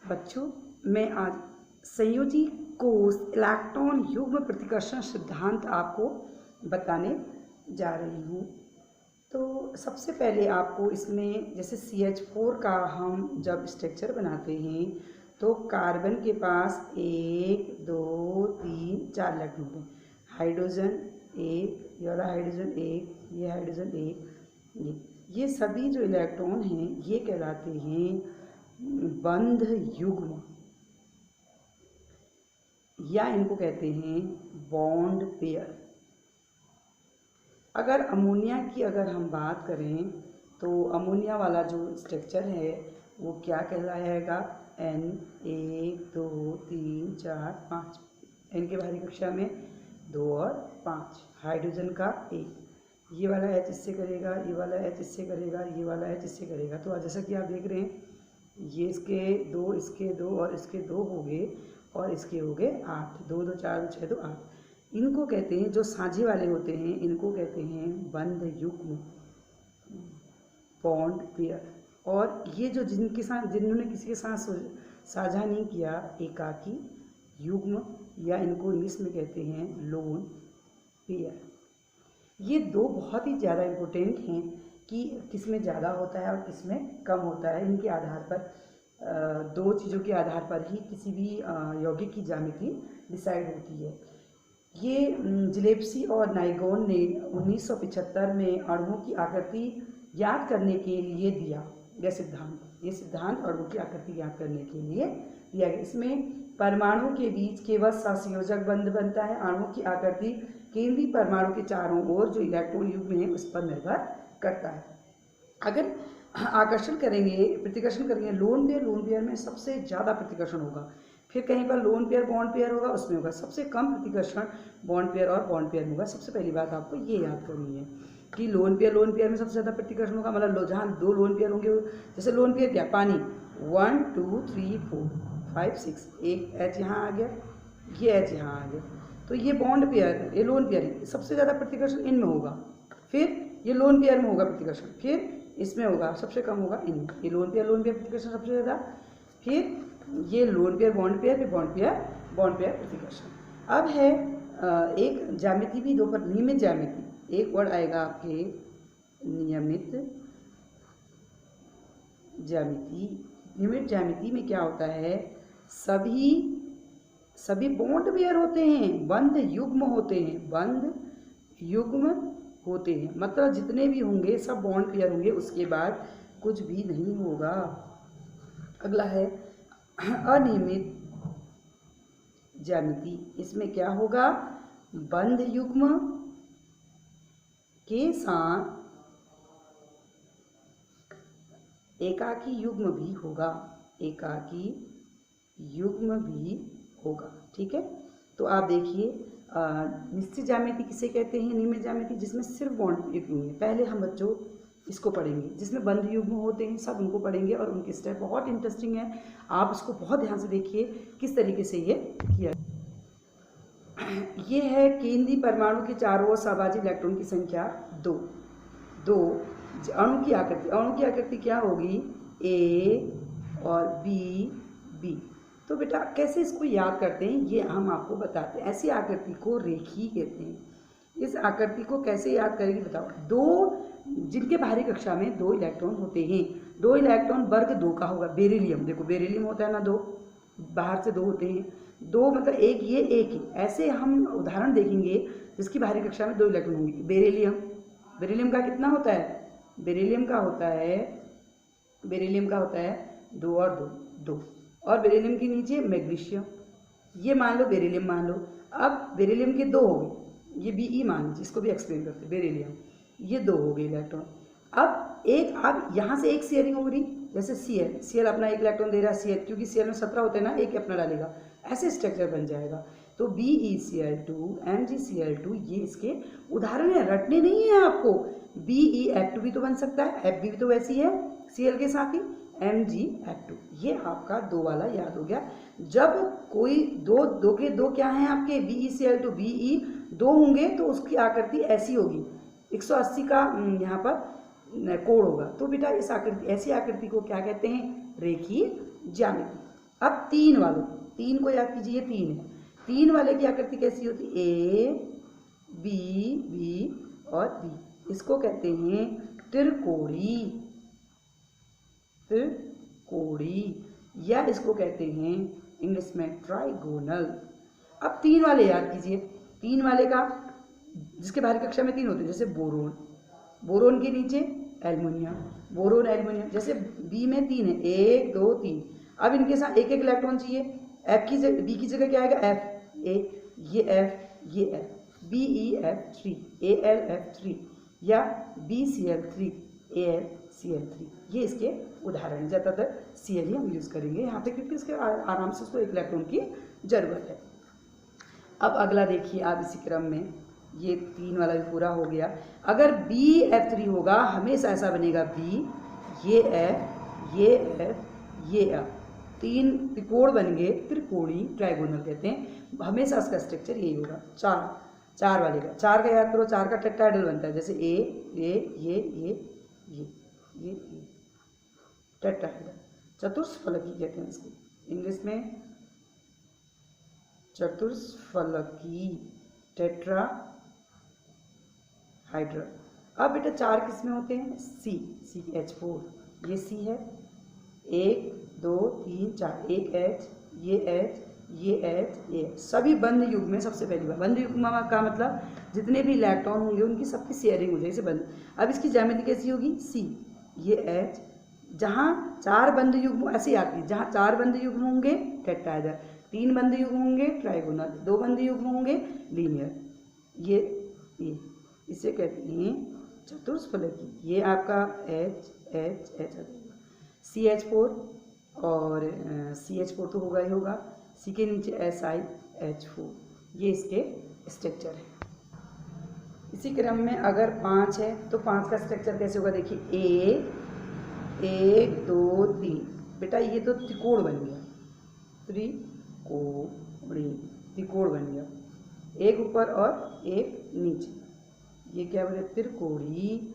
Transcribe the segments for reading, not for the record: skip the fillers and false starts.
बच्चों, मैं आज संयोजी कोष इलेक्ट्रॉन युग्म प्रतिकर्षण सिद्धांत आपको बताने जा रही हूँ। तो सबसे पहले आपको इसमें जैसे CH4 का हम जब स्ट्रक्चर बनाते हैं तो कार्बन के पास 1 2 3 4 इलेक्ट्रॉन होते हैं। हाइड्रोजन 1, ये वाला हाइड्रोजन 1, ये हाइड्रोजन 1, ये सभी जो इलेक्ट्रॉन हैं ये कहलाते हैं बंध युग्म, या इनको कहते हैं बॉन्ड पेयर। अगर अमोनिया की हम बात करें तो अमोनिया वाला जो स्ट्रक्चर है वो क्या कहलाएगा? N 1 2 3 4 5। N के बाहरी कक्षा में 2 और 5। हाइड्रोजन का 1, ये वाला H इससे करेगा, ये वाला H इससे करेगा, ये वाला H इससे करेगा। तो जैसा कि आप देख रहे हैं ये इसके 2, इसके 2 और इसके 2 हो गए और इसके हो गए 8। 2 2 4 6 2 8। इनको कहते हैं, जो साझे वाले होते हैं इनको कहते हैं बंध युग्म, बॉन्ड पेयर। और ये जो जिनके साथ जिन्होंने किसी के साथ साझा नहीं किया, एकाकी युग्म, या इनको इंग्लिश में कहते हैं लोन पेयर। ये दो बहुत ही ज़्यादा इम्पोर्टेंट हैं कि किस में ज़्यादा होता है और किस में कम होता है। इनके आधार पर दो चीज़ों के आधार पर ही किसी भी यौगिक की ज्यामिति डिसाइड होती है। ये जिलेप्सी और नाइगोन ने 1975 में अणुओं की आकृति याद करने के लिए दिया यह सिद्धांत अणुओं की आकृति याद करने के लिए दिया गया। इसमें परमाणु के बीच केवल सहसंयोजक बंध बनता है। अणुओं की आकृति केंद्रीय परमाणु के चारों ओर जो इलेक्ट्रॉन युग्म है उस पर निर्भर करता है। अगर आकर्षण करेंगे, प्रतिकर्षण करेंगे, लोन पेयर में सबसे ज़्यादा प्रतिकर्षण होगा। फिर कहीं पर लोन पेयर बॉन्ड पेयर होगा, उसमें होगा सबसे कम प्रतिकर्षण बॉन्ड पेयर और बॉन्ड पेयर में होगा। सबसे पहली बात आपको ये याद करनी है कि लोन पेयर में सबसे ज़्यादा प्रतिकर्षण होगा। मतलब जहाँ 2 लोन पेयर होंगे, जैसे लोन पेयर क्या, पानी 1 2 3 4 5 6, एक H यहाँ आ गया, ये H यहाँ आ गया। तो ये बॉन्ड पेयर, ये लोन पेयर है, सबसे ज़्यादा प्रतिकर्षण इनमें होगा। फिर ये लोन पेयर में होगा प्रतिकर्षण, फिर इसमें होगा, सबसे कम होगा इनमें। ये लोन पेयर प्रतिकर्षण सबसे ज़्यादा, फिर ये लोन पेयर बॉन्ड पेयर, फिर बॉन्ड पेयर प्रतिकर्षण। अब है एक ज्यामिति भी दो पर, नियमित ज्यामिति। एक वर्ड आएगा आपके नियमित ज्यामिति। नियमित ज्यामिति में क्या होता है, सभी बॉन्ड पेयर होते हैं, बंध युग्म होते हैं, बंध युग्म होते हैं। मतलब जितने भी होंगे सब बॉन्ड पेयर होंगे, उसके बाद कुछ भी नहीं होगा। अगला है अनियमित ज्यामिति। इसमें क्या होगा, बंध युग्म के साथ एकाकी युग्म भी होगा, एकाकी युग्म भी होगा। ठीक है, तो आप देखिए निश्चित ज्यामिति किसे कहते हैं, नियमित ज्यामिति जिसमें सिर्फ बॉन्ड युग्म होंगे। पहले हम बच्चों इसको पढ़ेंगे, जिसमें बंध युग्म होते हैं, सब उनको पढ़ेंगे और उनके स्टेप बहुत इंटरेस्टिंग है। आप इसको बहुत ध्यान से देखिए किस तरीके से ये किया। ये है केंद्रीय परमाणु के चारों ओर सहभागी इलेक्ट्रॉन की संख्या 2। अणु की आकृति क्या होगी, A और B। तो बेटा कैसे इसको याद करते हैं ये हम आपको बताते हैं। ऐसी आकृति को रेखी कहते हैं। इस आकृति को कैसे याद करेंगे बताओ। जिनके बाहरी कक्षा में 2 इलेक्ट्रॉन होते हैं, 2 इलेक्ट्रॉन वर्ग 2 का होगा। बेरिलियम, देखो बेरिलियम होता है ना 2, बाहर से 2 होते हैं। 2 मतलब एक ये एक ही। ऐसे हम उदाहरण देखेंगे जिसकी बाहरी कक्षा में 2 इलेक्ट्रॉन होंगे। बेरिलियम का कितना होता है, बेरिलियम का होता है 2 और 2। और बेरिलियम के नीचे मैग्नीशियम, ये मान लो बेरिलियम मान लो। अब बेरिलियम के 2 हो गए, ये Be मान जिसको भी एक्सप्लेन करते हैं बेरिलियम, ये 2 हो गए इलेक्ट्रॉन। अब यहाँ से एक शेयरिंग हो रही, जैसे Cl अपना 1 इलेक्ट्रॉन दे रहा है Cl, क्योंकि Cl में 17 होते हैं ना, एक अपना डालेगा, ऐसे स्ट्रक्चर बन जाएगा। तो BeCl2 MgCl2 ये इसके उदाहरण है, रटने नहीं है आपको। BeF2 भी तो बन सकता है, F भी तो वैसी है Cl के साथ ही, MgF2। ये आपका 2 वाला याद हो गया। जब कोई दो के 2 क्या हैं आपके, BeCl2 Be 2 होंगे तो उसकी आकृति ऐसी होगी, 180 का यहाँ पर कोण होगा। तो बेटा ऐसी आकृति को क्या कहते हैं, रेखीय ज्यामिति। अब तीन को याद कीजिए, ये 3 है। 3 वाले की आकृति कैसी होती? ए बी बी और बी। इसको कहते हैं त्रिकोणी, त्रिकोणी, या इसको कहते हैं इंग्लिश में ट्राइगोनल। अब 3 वाले याद कीजिए। 3 वाले का जिसके बाहरी कक्षा में 3 होते हैं, जैसे बोरोन, बोरोन के नीचे एल्युमिनियम, बोरोन एल्युमिनियम। जैसे बी में 3 है, 1 2 3। अब इनके साथ एक एक इलेक्ट्रॉन चाहिए। एफ की जगह, बी की जगह क्या आएगा? एफ, ए, ये एफ, ये F, B E F 3, A L F 3, या B C L 3, A L C L 3। ये इसके उदाहरण है। ज़्यादातर सी एल ही हम यूज़ करेंगे यहाँ पे, क्योंकि इसके आराम से उसको एक इलेक्ट्रॉन की ज़रूरत है। अब अगला देखिए आप इसी क्रम में, ये 3 वाला भी पूरा हो गया। अगर बी एफ 3 होगा, हमेशा ऐसा बनेगा बी, ये एफ, ये एफ, ये एफ, 3 त्रिकोण बन गए, त्रिकोणी, ट्राइगोनल कहते हैं। हमेशा इसका स्ट्रक्चर यही होगा। 4 वाले का, 4 का याद करो, 4 का टेट्राहेड्रल बनता है, जैसे ये टेट्राहेड्रल, चतुष्फलकी कहते हैं इसको इंग्लिश में, चतुष्फलकी, टेट्राहाइड्रल। अब बेटा 4 किस में होते हैं? CH4, ये C है, 1 2 3 4, एक H, ये H, ये H, ये सभी बंद युग्म में। सबसे पहली बार बंद युग्म का मतलब जितने भी इलेक्ट्रॉन होंगे उनकी सबकी शेयरिंग हो जाएगी बंद। अब इसकी ज्यामिति कैसी होगी? C, ये H, जहाँ 4 बंद युग्म ऐसे आती है, जहाँ 4 बंद युग्म होंगे टेट्राहेड्रल, 3 बंद युग्म होंगे ट्राइगोनल, 2 बंद युग्म होंगे लीनियर। ये इसे कहते हैं चतुष्फलकी। ये आपका H H H CH4, और CH4 तो होगा ही होगा, C के नीचे SiH4, ये इसके स्ट्रक्चर है। इसी क्रम में अगर 5 है तो 5 का स्ट्रक्चर कैसे होगा? देखिए, 1 2 3। बेटा ये तो त्रिकोण बन गया, त्रिकोण बन गया, एक ऊपर और एक नीचे। ये क्या बोले? त्रिकोणी,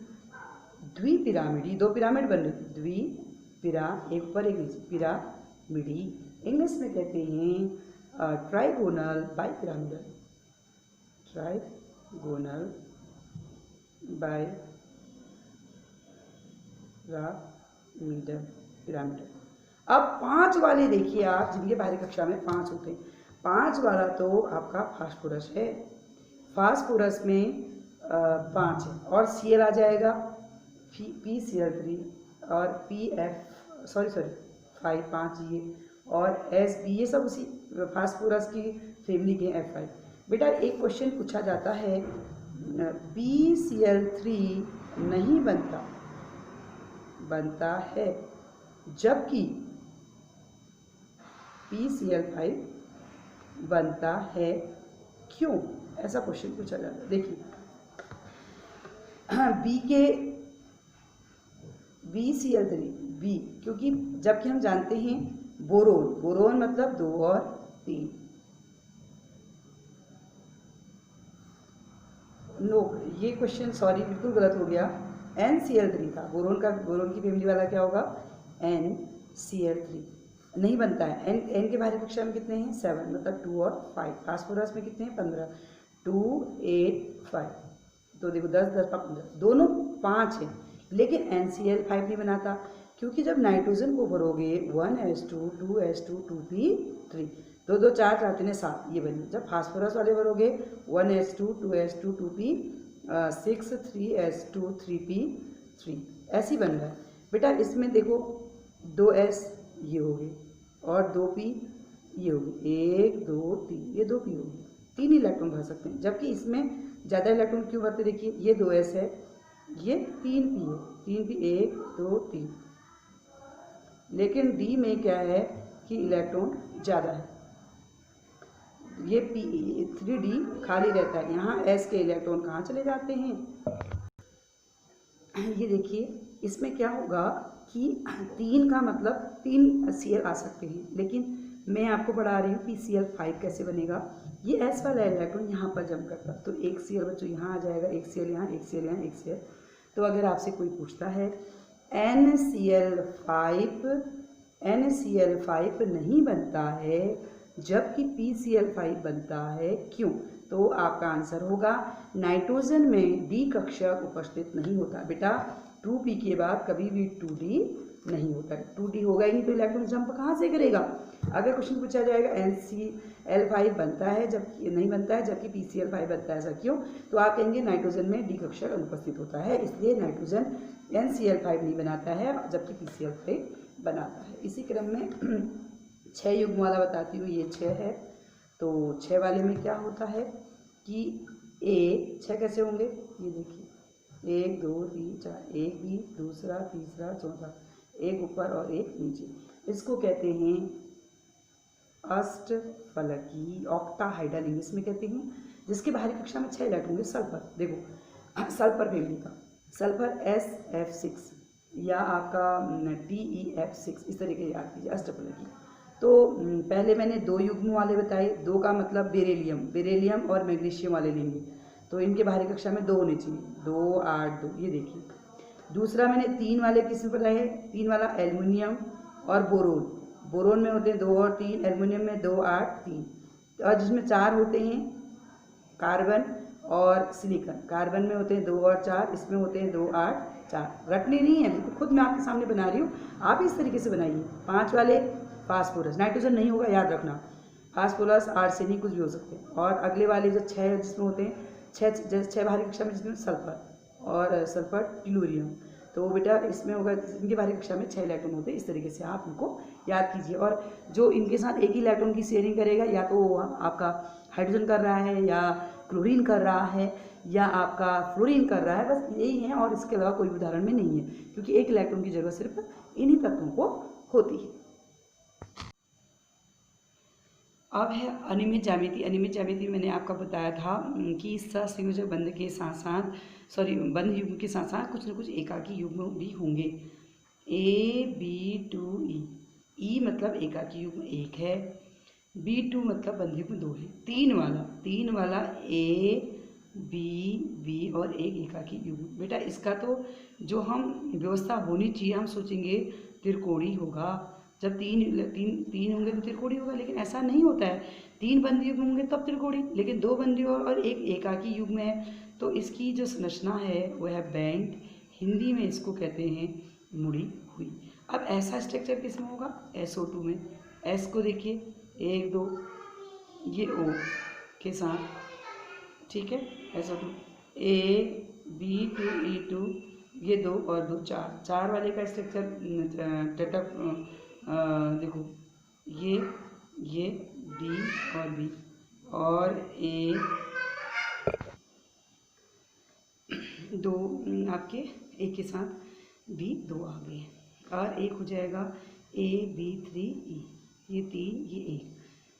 द्विपिरामिडी, 2 पिरामिड बन रहे, द्विपिरा, एक ऊपर एक नीचे, पिरामिडी। इंग्लिश में कहते हैं ट्राइगोनल बाइपिरामिडल, ट्राइगोनल पिरामिडल। अब 5 वाले देखिए आप, जिनके बाहरी कक्षा में 5 होते हैं। 5 वाला तो आपका फास्फोरस है, फास्फोरस में 5 है, और Cl आ जाएगा, PCl3, और PF 5 ये, और SB, ये सब उसी फास्फोरस की फैमिली के F5। बेटा एक क्वेश्चन पूछा जाता है, PCl3 नहीं बनता है, जबकि PCl5 बनता है, क्यों? ऐसा क्वेश्चन पूछा जाता है। देखिए, BCl3 क्योंकि जबकि हम जानते हैं बोरोन मतलब 2 और 3। नो, ये क्वेश्चन सॉरी बिल्कुल गलत हो गया, NCl3 था। बोरोन की फैमिली वाला क्या होगा? NCl3 नहीं बनता है। N के बाहरी कक्षा में कितने हैं? 7, मतलब 2 और 5। फास्फोरस में कितने हैं? 15, 2 8 5। तो देखो 10 10 15, दोनों 5 हैं, लेकिन NCl5 नहीं बनाता, क्योंकि जब नाइट्रोजन को भरोगे 1s2 2s2 2p3, 2 2 4 4 3 7, ये बनी। जब फास्फोरस वाले भरोगे 1s2 2s2 2p6 3s2 3p3, ऐसी बन रहा है। बेटा इसमें देखो 2s ये हो गए और 2p ये हो गए, 1 2 3, ये 2p हो गए, 3 इलेक्ट्रॉन भर सकते हैं। जबकि इसमें ज़्यादा इलेक्ट्रॉन क्यों भरते? देखिए ये 2s है, ये 3p है, 3p 1 2 3। लेकिन D में क्या है कि इलेक्ट्रॉन ज़्यादा है, ये 3D खाली रहता है, यहाँ S के इलेक्ट्रॉन कहाँ चले जाते हैं? ये देखिए इसमें क्या होगा कि 3 का मतलब 3 Cl आ सकते हैं, लेकिन मैं आपको पढ़ा रही हूँ PCl5 कैसे बनेगा। ये S वाला इलेक्ट्रॉन यहाँ पर जम करता, तो एक Cl बच्चों यहाँ आ जाएगा, एक Cl यहाँ, एक Cl यहाँ, एक Cl। तो अगर आपसे कोई पूछता है NCl5 NaCl5 नहीं बनता है जबकि PCl5 बनता है, क्यों? तो आपका आंसर होगा नाइट्रोजन में डी कक्षक उपस्थित नहीं होता। बेटा 2p के बाद कभी भी 2d नहीं होता है। 2d होगा ही नहीं तो इलेक्ट्रॉन जंप कहाँ से करेगा? अगर क्वेश्चन पूछा जाएगा NaCl5 बनता है जबकि नहीं बनता है जबकि PCl5 बनता है, ऐसा क्यों? तो आप कहेंगे नाइट्रोजन में डी कक्षक अनुपस्थित होता है, इसलिए नाइट्रोजन NaCl5 नहीं बनाता है जबकि PCl5 बनाता है। इसी क्रम में 6 युग्म वाला बताती हूँ। ये 6 है, तो 6 वाले में क्या होता है कि 6 कैसे होंगे? ये देखिए 1 2 3 4, एक भी, दूसरा, तीसरा, चौथा, एक ऊपर और एक नीचे। इसको कहते हैं अष्टफलकी, ऑक्टाहाइड्रल इंग्लिश में कहते हैं, जिसके बाहरी कक्षा में 6 इलेक्ट्रॉन होंगे। सल्फर, देखो सल्फर फैमिली का सल्फर SF6 या आपका TeF6, इस तरीके याद कीजिए अष्टफलकी। तो पहले मैंने 2 युग्म वाले बताए, 2 का मतलब बेरिलियम और मैग्नीशियम वाले लेंगे, तो इनके बाहरी कक्षा में 2 होने चाहिए, 2 8 2, ये देखिए। दूसरा मैंने 3 वाले किस में बताए? 3 वाला एल्युमिनियम और बोरोन में होते हैं 2 और 3, एल्युमिनियम में 2 8 3, और जिसमें 4 होते हैं कार्बन और सिलिकॉन। कार्बन में होते हैं 2 और 4, इसमें होते हैं 2 8 4। रटने नहीं है, बिल्कुल खुद मैं आपके सामने बना रही हूँ, आप इस तरीके से बनाइए। 5 वाले फास्फोरस, नाइट्रोजन नहीं होगा, याद रखना। फास्फोरस आर्सेनिक कुछ भी हो सकते हैं। और अगले वाले जो 6 जिसमें होते हैं 6 बाहरी कक्षा में, जिसमें सल्फर और सल्फर टेलुरियम, तो बेटा इसमें होगा, इनके बाहरी कक्षा में 6 इलेक्ट्रॉन होते हैं। इस तरीके से आप इनको याद कीजिए। और जो इनके साथ एक ही इलेक्ट्रॉन की शेयरिंग करेगा, या तो आपका हाइड्रोजन कर रहा है, या क्लोरीन कर रहा है, या आपका फ्लोरीन कर रहा है, बस यही है, और इसके अलावा कोई उदाहरण में नहीं है, क्योंकि एक इलेक्ट्रॉन की जरूरत सिर्फ इन्हीं तत्वों को होती है। अब है अनियमित ज्यामिति। अनियमित ज्यामिति मैंने आपको बताया था कि सहसंयोजक बंध के साथ साथ बंध युग्म के साथ साथ कुछ न कुछ एकाकी युग्म भी होंगे। AB2E, E मतलब एकाकी युग्म 1 है, B2 मतलब बंध युग्म 2 है। 3 वाला AB और एक एकाकी युग्म। बेटा इसका तो जो हम व्यवस्था होनी चाहिए, हम सोचेंगे त्रिकोणी होगा, जब तीन होंगे तो त्रिकोणी होगा, लेकिन ऐसा नहीं होता है। 3 बंध युग्म होंगे तब त्रिकोणी, लेकिन 2 बंध युग्म और एक एकाकी युग्म है, तो इसकी जो संरचना है वो है बैंड। हिंदी में इसको कहते हैं मुड़ी हुई। अब ऐसा स्ट्रक्चर किसमें होगा? SO2 में। S को देखिए 1 2, ये O के साथ, ठीक है, SO2 AB2E2, ये 2 और 2 4 वाले का स्ट्रक्चर देखो, ये D और B और A 2 आपके एक के साथ B 2 आ गए, और एक हो जाएगा AB3E, ये 3 ये 1।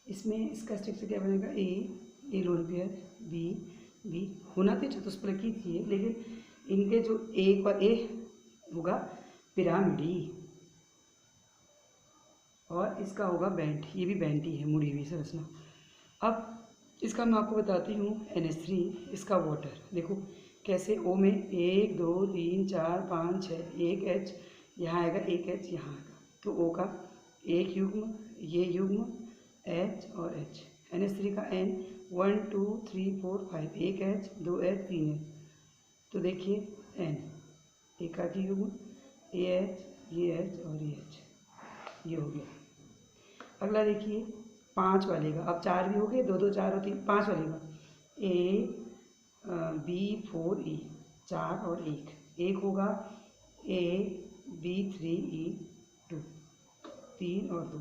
इसमें इसका स्ट्रक्चर क्या बनेगा? A लोन पेयर, B होना तो चतुष्फलकी थी, लेकिन इनके जो एक और A होगा पिरामिडी, और इसका होगा बैंड, ये भी बैंड ही है, मुड़ी हुई संरचना। अब इसका मैं आपको बताती हूँ NH3, इसका वाटर देखो कैसे। O में 1 2 3 4 5 6, एक H यहाँ आएगा, एक H यहाँ आएगा, तो O का एक युग्म, ये युग्म H और H। NH3 का N 1 2 3 4 5, एक H 2 H 3 H, तो देखिए N एकाकी युग्म, ये H और ये H, ये हो गया। अगला देखिए 5 वाले का, अब 4 भी हो गए, 2 2 4 और 3, 5 वाले का AB4E, 4 और 1 होगा AB3E2, 3 और 2,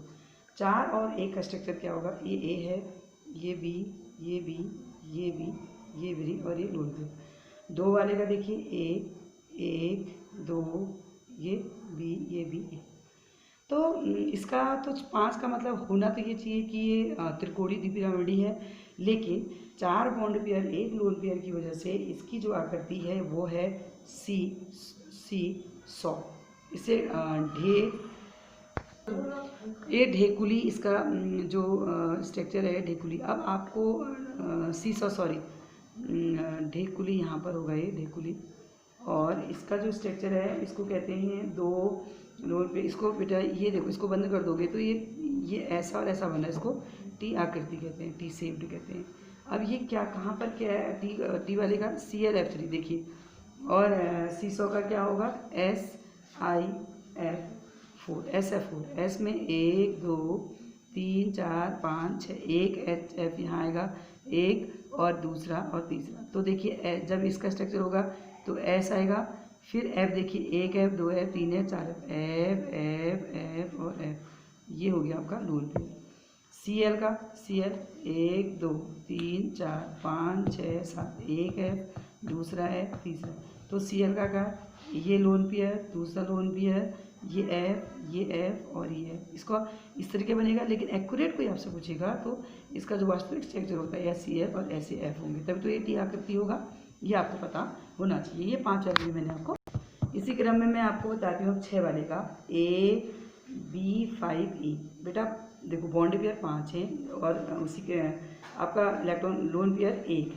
4 और 1 का स्ट्रक्चर क्या होगा? ये A है, ये B, ये B, ये B, ये B और ये लोन पेयर। 2 वाले का देखिए A 1 2, ये B, ये B, तो इसका तो 5 का मतलब होना तो ये चाहिए कि ये त्रिकोणी द्विपिरामिडी है, लेकिन 4 बॉन्ड पेयर 1 लोन पेयर की वजह से इसकी जो आकृति है वो है C100। इसे ये ढेकुली, इसका जो स्ट्रक्चर है ढेकुली। अब आपको C100 सॉरी ढेकुली यहाँ पर होगा, ये ढेकुली और इसका जो स्ट्रक्चर है इसको कहते हैं दो लोन पे। इसको बेटा ये देखो, इसको बंद कर दोगे तो ये ऐसा और ऐसा बना, इसको टी आकृति कहते हैं, टी शेप्ड कहते हैं। अब ये क्या कहाँ पर क्या है, टी वाले का ClF3 देखिए, और सीसो का क्या होगा SiF4 SF4। एस में 1 2 3 4 5 6, एक HF यहाँ आएगा, एक और दूसरा और तीसरा। तो देखिए जब इसका स्ट्रक्चर होगा तो S आएगा, फिर F देखिए, 1 F 2 F 3 F 4 F F F और F। ये हो गया आपका लोन पेयर। Cl का Cl 1 2 3 4 5 6 7, एक F, दूसरा F, तीसरा। तो Cl का क्या, ये लोन पेयर, दूसरा लोन पेयर, ये F और ये F। इसका इस तरीके बनेगा, लेकिन एक्यूरेट कोई आपसे पूछेगा तो इसका जो वास्तविक स्ट्रक्चर होता है SCF और SAF होंगे, तभी तो ये टी आकृति होगा। ये आपको पता होना चाहिए। ये 5 वाले मैंने आपको, इसी क्रम में मैं आपको बताती हूँ 6 वाले का AB5E। बेटा देखो, बॉन्ड पेयर 5 है और उसी के आपका इलेक्ट्रॉन लोन पेयर एक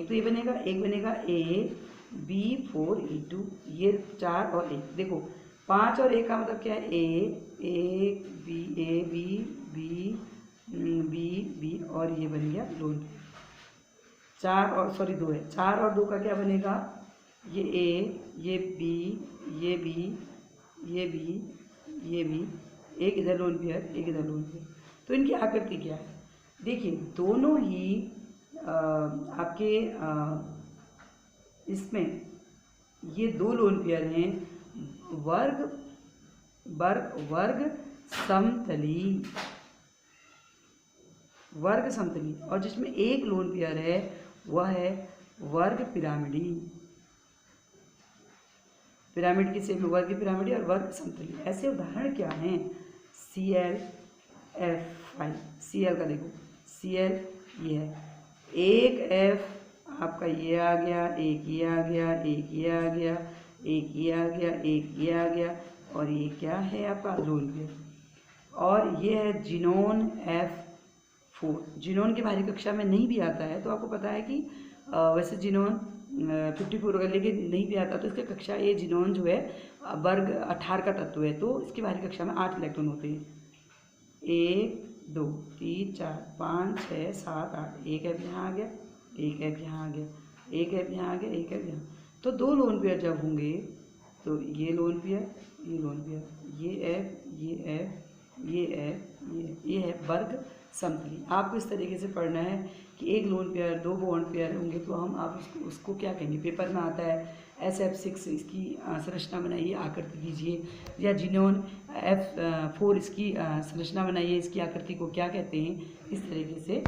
तो ये बनेगा, एक बनेगा AB4E2। ये 4 और 1, देखो 5 और 1 का मतलब क्या है, A B और ये बन गया लोन पेयर। 4 और 2 है, 4 और 2 का क्या बनेगा, ये A, ये B, ये B, ये B, ये B, एक इधर लोन पेयर, एक इधर लोन पेयर। तो इनकी आकृति क्या है, देखिए दोनों ही आपके इसमें ये 2 लोन पेयर हैं वर्ग समतली, और जिसमें एक लोन पेयर है वह है वर्ग पिरामिडी। पिरामिड की शेप में वर्ग पिरामिडी और वर्ग समतली। ऐसे उदाहरण क्या हैं, ClF5, Cl का देखो, Cl ये है, एक F आपका ये आ गया, एक ये आ गया, एक ये आ गया, एक ये आ गया, एक ये आ गया, और ये क्या है आपका लोन पेयर। और ये है जिनोन F4। जिनोन की बाहरी कक्षा में नहीं भी आता है, तो आपको पता है कि वैसे जिनोन 54 होगा, लेकिन नहीं भी आता तो इसका कक्षा, ये जिनोन जो है वर्ग 18 का तत्व है, तो इसकी बाहरी कक्षा में 8 इलेक्ट्रॉन होते हैं। 1 2 3 4 5 6 7 8, एक F यहाँ आ गया, एक F यहाँ आ गया, एक F यहाँ आ गया, एक F यहाँ। तो 2 लोन पेयर जब होंगे तो ये लोन पेयर, ये लोन पेयर, ये F, ये F, ये F, ये है वर्ग समतली। आपको इस तरीके से पढ़ना है कि एक लोन पेयर, 2 बॉन्ड पेयर होंगे तो हम आप उसको क्या कहेंगे, पेपर में आता है SF6 इसकी संरचना बनाइए, आकृति कीजिए, या जिनोन F4 इसकी संरचना बनाइए, इसकी आकृति को क्या कहते हैं, इस तरीके से